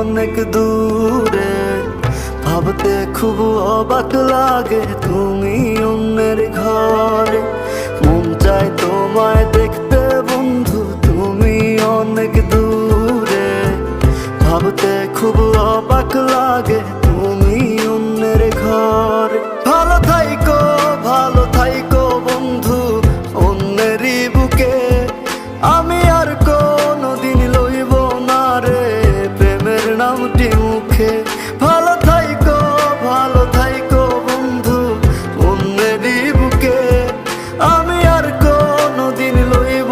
অনেক দূরে, ভাবতে খুব অবাক লাগে তুমি অন্যের ঘরে। মন চায় তোমায় দেখতে বন্ধু, তুমি অনেক দূরে, ভাবতে খুব অবাক লাগে তুমি অন্যের ঘরে। ভালো থাইকো বন্ধু অন্যেরই বুকে, আমি আর কোনোদিন লইব না রে প্রেমের নামটি মুখে। ভালো থাইকো বন্ধু অন্যেরই বুকে, আমি আর কোনোদিন লইব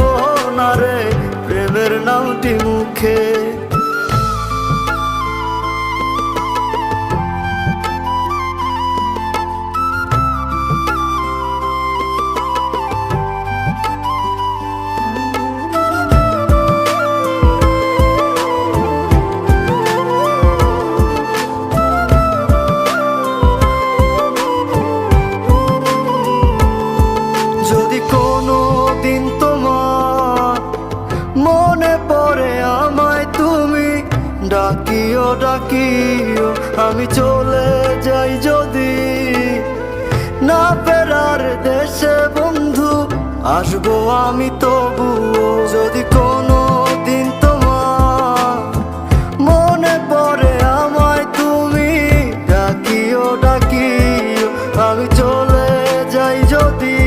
না রে প্রেমের নামটি মুখে। যদি কোনো দিন তোমার মনে পড়ে আমায় তুমি ডাকিও, আমি চলে যাই যদি না ফেরার দেশে বন্ধু, আসবো আমি তবুও। যদি কোনো দিন তোমার মনে পড়ে আমায় তুমি ডাকিও, আমি চলে যাই যদি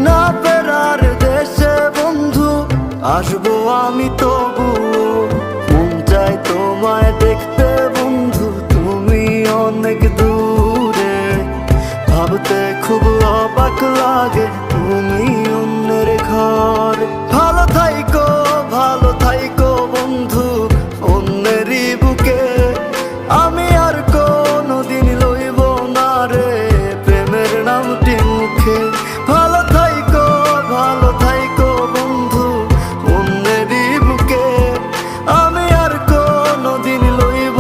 না ফেরার দেশে বন্ধু, আসবো আমি তবুও। মন চায় তোমায় দেখতে বন্ধু, তুমি অনেক দূরে, ভাবতে খুব অবাক লাগে তুমি অন্যের ঘরে। ভালো থাইকো বন্ধু অন্যেরই বুকে, আমি আর কোনোদিন লইব না রে প্রেমের নামটি মুখে। ভালো থাইকো বন্ধু অন্যেরই বুকে, আমি আর কোনোদিন লইব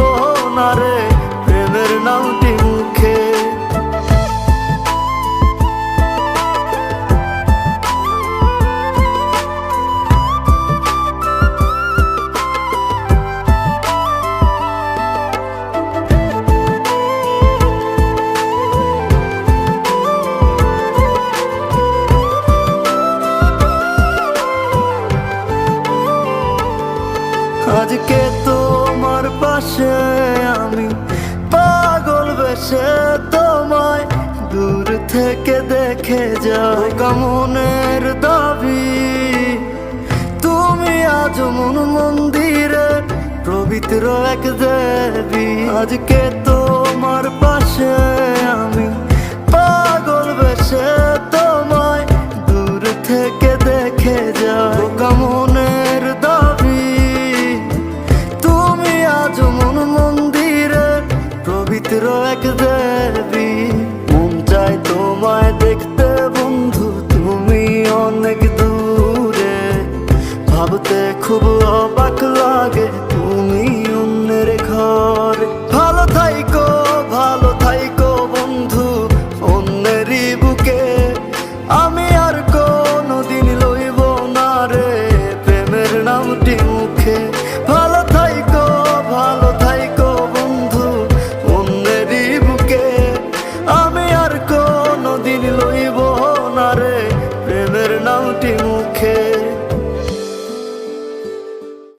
না রে প্রেমের নামটি মুখে। আজকে তোমার পাশে আমি পাগল বেশে তোমায় দূর থেকে দেখে যাই। মনের দাবি তুমি আজ মন মন্দিরে পবিত্র এক দেবী। আজকে তোমার পাশে আমি পাগল বেশে তোমায় দূর থেকে দেখে যাই। মনের দাবি তুমি আজ মন মন্দিরে পবিত্র এক দেবী।